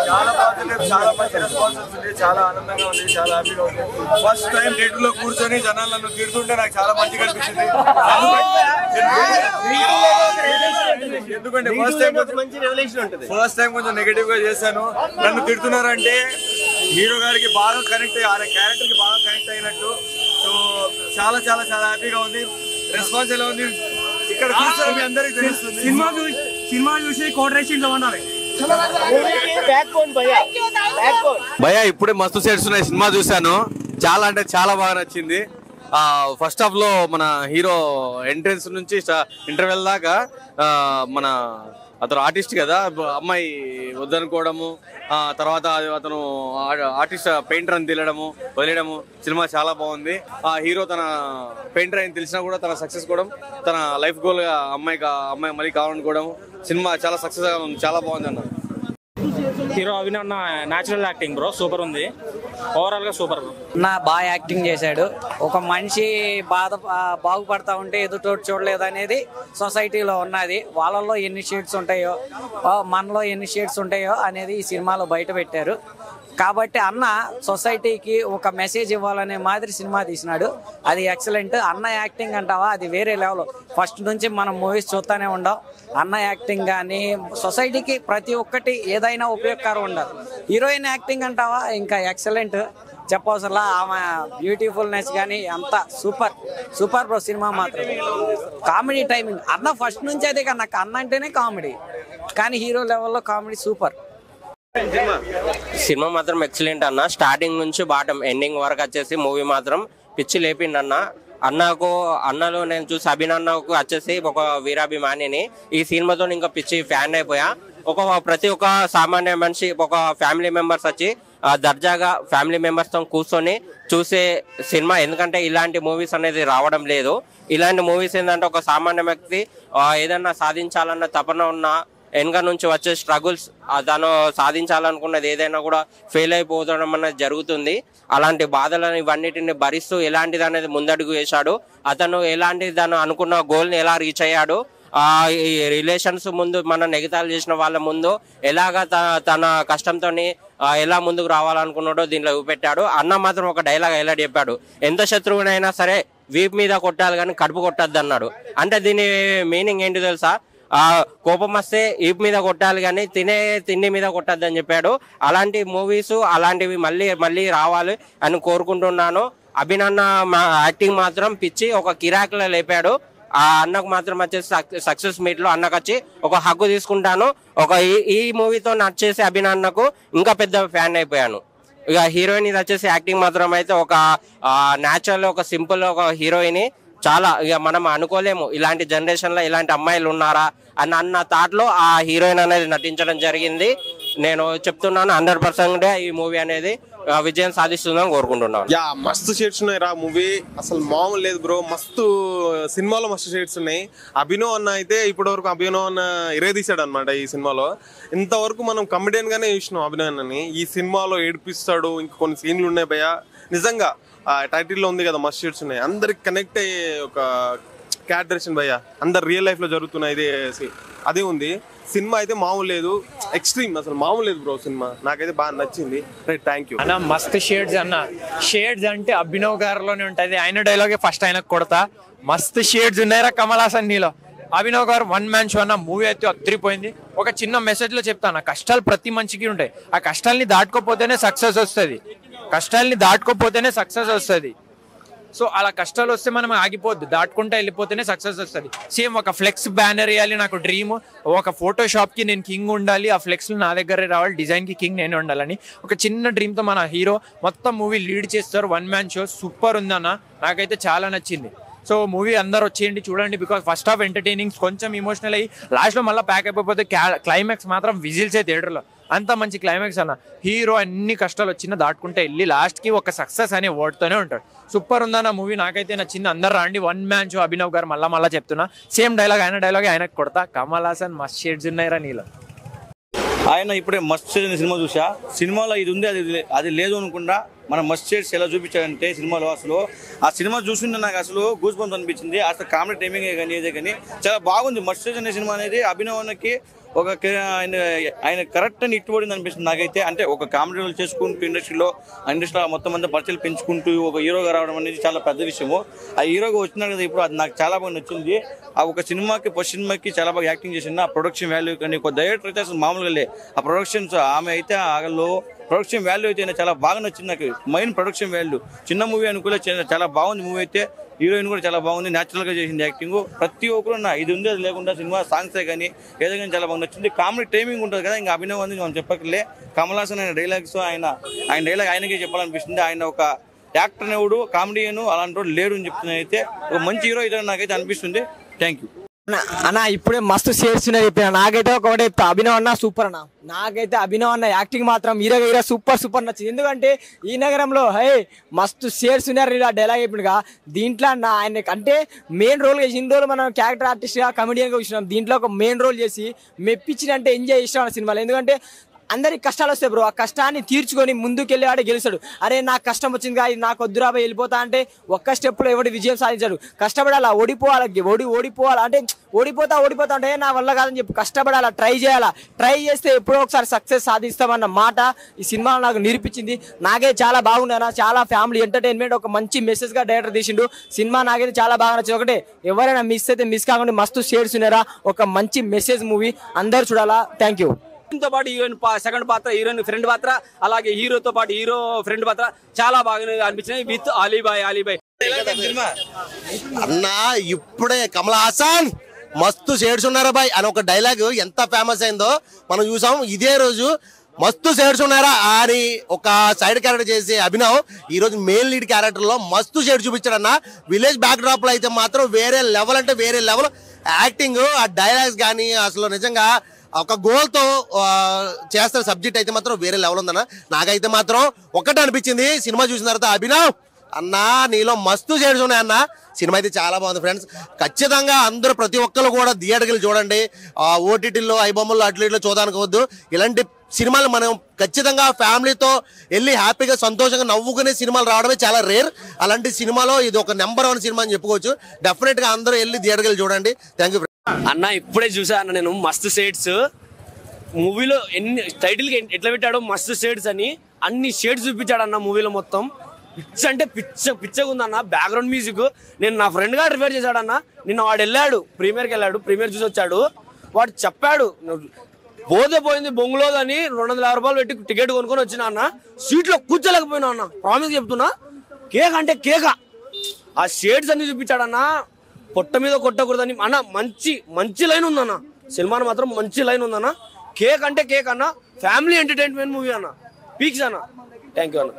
చాలా పాజిటివ్, చాలా మంచి రెస్పాన్స్ వస్తుంది, చాలా ఆనందంగా ఉంది, చాలా హ్యాపీగా ఉంది. ఫస్ట్ టైం థియేటర్ లో కూర్చొని జనాలు నన్ను తిడుతుంటే నాకు చాలా మంచిగా అనిపించింది. ఎందుకంటే ఫస్ట్ టైం కొంచెం నెగిటివ్ గా చేశాను. నన్ను తిడుతున్నారంటే హీరో గారికి బాగా కనెక్ట్ అయ్యి, ఆ క్యారెక్టర్ కి బాగా కనెక్ట్ అయినట్టు. సో చాలా చాలా చాలా హ్యాపీగా ఉంది. రెస్పాన్స్ ఎలా ఉంది ఇక్కడ కూర్చొని మీ అందరికి తెలుస్తుంది. సినిమా చూసి కోటరేషన్ లో ఉండాలి. భయ్యా ఇప్పుడే మస్తు సెట్స్ ఉన్నాయి, సినిమా చూసాను, చాలా అంటే చాలా బాగా నచ్చింది. ఫస్ట్ హాఫ్ లో మన హీరో ఎంట్రెన్స్ నుంచి ఇంటర్వెల్ దాకా మన అతను ఆర్టిస్ట్ కదా, అమ్మాయి వద్దనుకోవడము, తర్వాత అతను ఆర్టిస్ట్ పెయింటర్ అని వదిలేయడము సినిమా చాలా బాగుంది. ఆ హీరో తన పెయింటర్ అని తెలిసినా కూడా తన సక్సెస్ కూడా తన లైఫ్ గోల్ గా అమ్మాయి మళ్ళీ కావాలనుకోవడం సినిమా చాలా సక్సెస్ గా ఉంది, చాలా బాగుంది అన్న. Hero Abhinav natural acting bro super ఉంది, ఓవరాల్ గా సూపర్ బ్రో. బాగా యాక్టింగ్ చేశాడు. ఒక మనిషి బాగుపడతా ఉంటే ఎదుటోటి చూడలేదు అనేది సొసైటీలో ఉన్నది. వాళ్ళల్లో ఎన్ని షేడ్స్ ఉంటాయో మనలో ఎన్ని షేడ్స్ ఉంటాయో అనేది ఈ సినిమాలో బయట పెట్టారు. కాబట్టి అన్న సొసైటీకి ఒక మెసేజ్ ఇవ్వాలనే మాదిరి సినిమా తీసినాడు, అది ఎక్సలెంట్. అన్న యాక్టింగ్ అంటావా అది వేరే లెవెల్. ఫస్ట్ నుంచి మనం మూవీస్ చూస్తూనే ఉండం. అన్న యాక్టింగ్ కానీ సొసైటీకి ప్రతి ఒక్కటి ఏదైనా ఉపయోగకరం ఉండదు. హీరోయిన్ యాక్టింగ్ అంటావా ఇంకా ఎక్సలెంట్, చెప్పవసలా. ఆమె బ్యూటిఫుల్నెస్ కానీ అంత సూపర్ బ్రో. సినిమా మాత్రం కామెడీ టైమింగ్ అన్న ఫస్ట్ నుంచి అదే కదా, నాకు అన్న అంటేనే కామెడీ, కానీ హీరో లెవెల్లో కామెడీ సూపర్. సినిమా మాత్రం ఎక్సలెంట్ అన్న, స్టార్టింగ్ నుంచి బాటం ఎండింగ్ వరకు వచ్చేసి మూవీ మాత్రం పిచ్చి లేపిండన్న. అన్నలో నేను చూసి అభినన్నకు వచ్చేసి ఒక వీరాభిమానిని. ఈ సినిమాతో ఇంకా పిచ్చి ఫ్యాన్ అయిపోయా. ప్రతి ఒక్క సామాన్య మనిషి ఒక ఫ్యామిలీ మెంబర్స్ వచ్చి దర్జాగా ఫ్యామిలీ మెంబర్స్ తో కూర్చొని చూసే సినిమా. ఎందుకంటే ఇలాంటి మూవీస్ అనేది రావడం లేదు. ఇలాంటి మూవీస్ ఏంటంటే ఒక సామాన్య వ్యక్తి ఏదన్నా సాధించాలన్న తపన ఉన్న వెనక నుంచి వచ్చే స్ట్రగుల్స్, తను సాధించాలనుకున్నది ఏదైనా కూడా ఫెయిల్ అయిపోవడం అనేది జరుగుతుంది. అలాంటి బాధలను ఇవన్నిటిని భరిస్తూ ఎలాంటిది అనేది ముందడుగు వేశాడు. అతను తను అనుకున్న గోల్ని ఎలా రీచ్ అయ్యాడు, ఈ రిలేషన్స్ ముందు మన ఎగతాళి చేసిన వాళ్ళ ముందు ఎలాగా తన కష్టంతో ఎలా ముందుకు రావాలనుకున్నాడో దీంట్లో చూపెట్టాడు. అన్న మాత్రం ఒక డైలాగ్ ఎలా చెప్పాడు, ఎంత శత్రువునైనా సరే వీపు మీద కొట్టాలి కానీ కడుపు కొట్టద్దు అన్నాడు. అంటే దీని మీనింగ్ ఏంటి తెలుసా, కోపం వస్తే ఈపు మీద కొట్టాలి కానీ తిండి మీద కొట్టద్దు అని చెప్పాడు. అలాంటి మూవీస్ అలాంటివి మళ్ళీ రావాలి అని కోరుకుంటున్నాను. అభినన్న యాక్టింగ్ మాత్రం పిచ్చి, ఒక కిరాక్లో లేపాడు. ఆ అన్నకు మాత్రం వచ్చేసి సక్సెస్ మీట్ లో అన్నకు వచ్చి ఒక హక్కు తీసుకుంటాను. ఈ మూవీతో నచ్చేసి అభినన్నకు ఇంకా పెద్ద ఫ్యాన్ అయిపోయాను. ఇక హీరోయిన్ ఇది వచ్చేసి యాక్టింగ్ మాత్రం అయితే ఒక న్యాచురల్, ఒక సింపుల్ ఒక హీరోయిన్. చాలా ఇక మనం అనుకోలేము ఇలాంటి జనరేషన్ లో ఇలాంటి అమ్మాయిలు ఉన్నారా అన్న థాట్ లో ఆ హీరోయిన్ అనేది నటించడం జరిగింది. నేను చెప్తున్నాను 100% ఈ మూవీ అనేది విజయం సాధిస్తుందని కోరుకుంటున్నాను. మస్తు షేడ్స్ ఉన్నాయి రా మూవీ, అసలు మామూలు లేదు బ్రో. మస్తు సినిమాలో మస్తు షేడ్స్ ఉన్నాయి. అభినవ్ అన్న అయితే ఇప్పటి వరకు అభినవ్ అన్న ఇరేదీశాడు అనమాట ఈ సినిమాలో. ఇంతవరకు మనం కమెడియన్ గానే చూసినాం అభినవ్ అన్నని. ఈ సినిమాలో ఏడిపిస్తాడు. ఇంకా కొన్ని సీన్లు ఉన్నాయి భయ్య, నిజంగా టైటిల్లో ఉంది కదా మస్తు షేడ్స్ ఉన్నాయి. అందరికి కనెక్ట్ అయ్యే ఒక క్యారెక్టరేషన్ భయ్య, అందరు రియల్ లైఫ్ లో జరుగుతున్నాయి అదే ఉంది. సినిమా అయితే మామూలు లేదు, ఎక్స్ట్రీమ్, అసలు మామూలు లేదు బ్రో. సినిమా నాకైతే బాగా నచ్చింది. రైట్, థ్యాంక్ యూ అన్న. మస్త్ షేడ్స్ అన్న. షేడ్స్ అంటే అభినవ్ గారిలోనే ఉంటది. ఆయన డైలాగే ఫస్ట్ ఆయనకు కొడతా. మస్త్ షేడ్స్ ఉన్నాయిరా కమల్ హాసన్ నీలో. అభినవ్ గారు వన్ మ్యాన్ షో అన్న. మూవీ అయితే అదిరిపోయింది. ఒక చిన్న మెసేజ్ లో చెప్తాను, కష్టాలు ప్రతి మనిషికి ఉంటాయి. ఆ కష్టాలని దాటుకోపోతేనే సక్సెస్ వస్తుంది. సో అలా కష్టాలు వస్తే మనం ఆగిపోద్దు, దాటుకుంటా వెళ్ళిపోతేనే సక్సెస్ వస్తుంది. సేమ్ ఒక ఫ్లెక్స్ బ్యానర్ వేయాలి నాకు డ్రీమ్. ఒక ఫోటోషాప్ కి నేను కింగ్ ఉండాలి, ఆ ఫ్లెక్స్ నా దగ్గరే రావాలి, డిజైన్ కి కింగ్ నేను ఉండాలని ఒక చిన్న డ్రీమ్ తో మన హీరో మొత్తం మూవీ లీడ్ చేస్తారు. వన్ మ్యాన్ షో సూపర్ ఉందన్న, నాకైతే చాలా నచ్చింది. సో మూవీ అందరు వచ్చేయండి చూడండి. బికాస్ ఫస్ట్ హాఫ్ ఎంటర్టైనింగ్, కొంచెం ఇమోషనల్ అయ్యి లాస్ట్ లో మళ్ళీ ప్యాక్ అయిపోతే క్లైమాక్స్ మాత్రం విజిల్సే థియేటర్లో. అంత మంచి క్లైమాక్స్ అన్న. హీరో అన్ని కష్టాలు వచ్చినా దాటుకుంటే వెళ్ళి లాస్ట్ కి ఒక సక్సెస్ అనే వర్డ్తోనే ఉంటాడు. సూపర్ ఉందన్న మూవీ, నాకైతే నచ్చింది. అందరు రండి. వన్ మ్యాన్ షో అభినవ్ గారు మళ్ళా చెప్తున్నా. సేమ్ డైలాగ్ ఆయనకు కొడతా. కమల్ హాసన్ మస్త్ షేడ్స్ ఉన్నాయిరా నీలో. ఆయన ఇప్పుడే మస్త్ సినిమా చూసా. సినిమాలో ఇది ఉంది అది లేదు అనుకుండా మన మస్ట్ షేడ్స్ ఎలా చూపించాడంటే సినిమాలో అసలు ఆ సినిమా చూస్తుంటే నాకు అసలు గూస్ బంప్స్ అనిపించింది. అసలు కామెడీ టైమింగ్ కానీ ఏదే కానీ చాలా బాగుంది. మస్ట్ షేడ్స్ అనే సినిమా అనేది అభినవానికి ఒక ఆయన కరెక్ట్ అని ఇట్టుబడింది అనిపిస్తుంది నాకైతే. అంటే ఒక కామెడీ రోల్ చేసుకుంటూ ఇండస్ట్రీలో మొత్తం అంతా పరిచయాలు పెంచుకుంటూ ఒక హీరోగా రావడం అనేది చాలా పెద్ద విషయము. ఆ హీరోగా వచ్చినాడు కదా ఇప్పుడు, అది నాకు చాలా బాగా నచ్చింది. ఆ ఒక సినిమాకి ఫస్ట్ సినిమాకి చాలా బాగా యాక్టింగ్ చేసింది. ఆ ప్రొడక్షన్ వాల్యూ కానీ ఒక డైరెక్టర్ అయితే అసలు మామూలుగా లే. ఆ ప్రొడక్షన్స్ ఆమె అయితే ఆగలో ప్రొడక్షన్ వాల్యూ అయితే చాలా బాగా నచ్చింది నాకు. మెయిన్ ప్రొడక్షన్ వాల్యూ చిన్న మూవీ అనుకూల చాలా బాగుంది మూవీ అయితే. హీరోయిన్ కూడా చాలా బాగుంది, న్యాచురల్గా చేసింది యాక్టింగ్. ప్రతి ఒక్కరు ఇది ఉంది అది లేకుండా సినిమా సాంగ్సే కానీ ఏదైనా చాలా బాగా నచ్చింది. కామెడీ టైమింగ్ ఉంటుంది కదా, ఇంకా అభినవ్ అంది మనం చెప్పకలే. కమల్ హాసన్ ఆయన డైలాగ్స్ ఆయన డైలాగ్ ఆయనకే చెప్పాలనిపిస్తుంది. ఆయన ఒక యాక్టర్ ఎవడు కామెడీను అలాంటి వాడు లేడు అని చెప్తున్నా. అయితే ఒక మంచి హీరో అయితే నాకైతే అనిపిస్తుంది. థ్యాంక్ యూ అన్న. ఇప్పుడే మస్తు షేడ్స్ ఉన్నాయి చెప్పిన. నాకైతే ఒకటే చెప్తా, అభినవ్ అన్న సూపర్ అన్న. నాకైతే అభినవ్ అన్న యాక్టింగ్ మాత్రం హీరో సూపర్ నచ్చింది. ఎందుకంటే ఈ నగరంలో మస్తు షేడ్స్ ఉన్నారు ఇలా డైలాగ్ చెప్పినగా. దీంట్లో అన్న ఆయన అంటే మెయిన్ రోల్ చేసి ఇన్ని రోజులు మనం క్యారెక్టర్ ఆర్టిస్ట్గా కమెడియన్గా చూసినాం. దీంట్లో ఒక మెయిన్ రోల్ చేసి మెప్పించినంటే ఎంజాయ్ చేసిన సినిమాలో. ఎందుకంటే అందరికి కష్టాలు వస్తాయి బ్రో, ఆ కష్టాన్ని తీర్చుకొని ముందుకెళ్ళేవాడే గెలుస్తాడు. అరే నాకు కష్టం వచ్చింది కానీ నాకు వద్దురాబాయి వెళ్ళిపోతా అంటే ఒక్క స్టెప్లో ఎవడు విజయం సాధించాడు. కష్టపడాలా, ఓడిపోవాలా అంటే ఓడిపోతా అంటే నా వల్ల కాదని చెప్పి కష్టపడాలా, ట్రై చేస్తే ఎప్పుడో ఒకసారి సక్సెస్ సాధిస్తామన్న మాట ఈ సినిమాలో నాకు నిరూపించింది. నాకే చాలా బాగుందన్న. చాలా ఫ్యామిలీ ఎంటర్టైన్మెంట్, ఒక మంచి మెసేజ్గా డైరెక్టర్ తీసిండు. సినిమా నాకైతే చాలా బాగా నచ్చింది. ఒకటే ఎవరైనా మిస్ కాకుండా మస్తు షేడ్స్ ఉన్నారా, ఒక మంచి మెసేజ్ మూవీ, అందరు చూడాలా. Thank you. తో పాటు హీరోయిన్ సెకండ్ పాత్ర, హీరోయిన్ ఫ్రెండ్ పాత్ర, అలాగే హీరోతో పాటు హీరో ఫ్రెండ్ పాత్ర చాలా బాగా అనిపించినాయి. విత్ అలీబాయ్ అన్నా ఇప్పుడే కమల్ హాసన్ మస్తు షేడ్స్ ఉన్నారా బాయ్ అని ఒక డైలాగ్ ఎంత ఫేమస్ అయిందో మనం చూసాం. ఇదే రోజు మస్తు షేడ్స్ ఉన్నారా అని ఒక సైడ్ క్యారెక్టర్ చేసి అభినవ్ ఈ రోజు మెయిన్ లీడ్ క్యారెక్టర్ లో మస్తు షేడ్ చూపించాడన్న. విలేజ్ బ్యాక్ డ్రాప్ లో అయితే మాత్రం వేరే లెవెల్ అంటే వేరే లెవెల్ యాక్టింగ్, ఆ డైలాగ్స్ కానీ అసలు నిజంగా ఒక గోల్ తో చేస్తున్న సబ్జెక్ట్ అయితే మాత్రం వేరే లెవెల్ ఉందన్న. నాకైతే మాత్రం ఒక్కటే అనిపించింది సినిమా చూసిన తర్వాత, అభినవ్ అన్నా నీలో మస్తు షేడ్స్ ఉన్నాయి అన్న. సినిమా అయితే చాలా బాగుంది ఫ్రెండ్స్. ఖచ్చితంగా అందరూ ప్రతి ఒక్కరు కూడా థియేటర్కి చూడండి. ఓటీటీలో ఐబొమ్మల్లో అట్లా ఇట్లా చూడడానికి వద్దు. ఇలాంటి సినిమాలు మనం ఖచ్చితంగా ఫ్యామిలీతో వెళ్ళి హ్యాపీగా సంతోషంగా నవ్వుకునే సినిమాలు రావడమే చాలా రేర్. అలాంటి సినిమాలో ఇది ఒక నెంబర్ 1 సినిమా అని చెప్పుకోవచ్చు. డెఫినెట్ గా అందరూ వెళ్ళి థియేటర్కి చూడండి. థ్యాంక్ యూ అన్న. ఇప్పుడే చూసా అన్న నేను మస్తు షేడ్స్ మూవీలో. ఎన్ని టైటిల్ ఎట్లా పెట్టాడో మస్తు షేడ్స్ అని, అన్ని షేడ్స్ చూపించాడు అన్న మూవీలో మొత్తం. అంటే పిచ్చగా ఉందన్న. బ్యాక్గ్రౌండ్ మ్యూజిక్ నేను నా ఫ్రెండ్ గా రిఫర్ చేశాడన్న. నిన్న వాడు వెళ్ళాడు ప్రీమియర్ చూసి వచ్చాడు. వాడు చెప్పాడు పోయింది బొంగులోదని 250 రూపాయలు పెట్టి టికెట్ కొనుక్కొని వచ్చిన అన్న. సీట్లో కూర్చోలేకపోయినా అన్న, ప్రామిస్ చెప్తున్నా. కేక్ అంటే కేక. ఆ షేడ్స్ అన్ని చూపించాడన్న. పొట్ట మీద కొట్టకూడదని అన్న. మంచి లైన్ ఉందన్న. సినిమాను మాత్రం మంచి లైన్ ఉందన్న. కేక్ అంటే కేక్ అన్న. ఫ్యామిలీ ఎంటర్టైన్మెంట్ మూవీ అన్న. పీక్స్ అన్న. థ్యాంక్ యూ అన్న.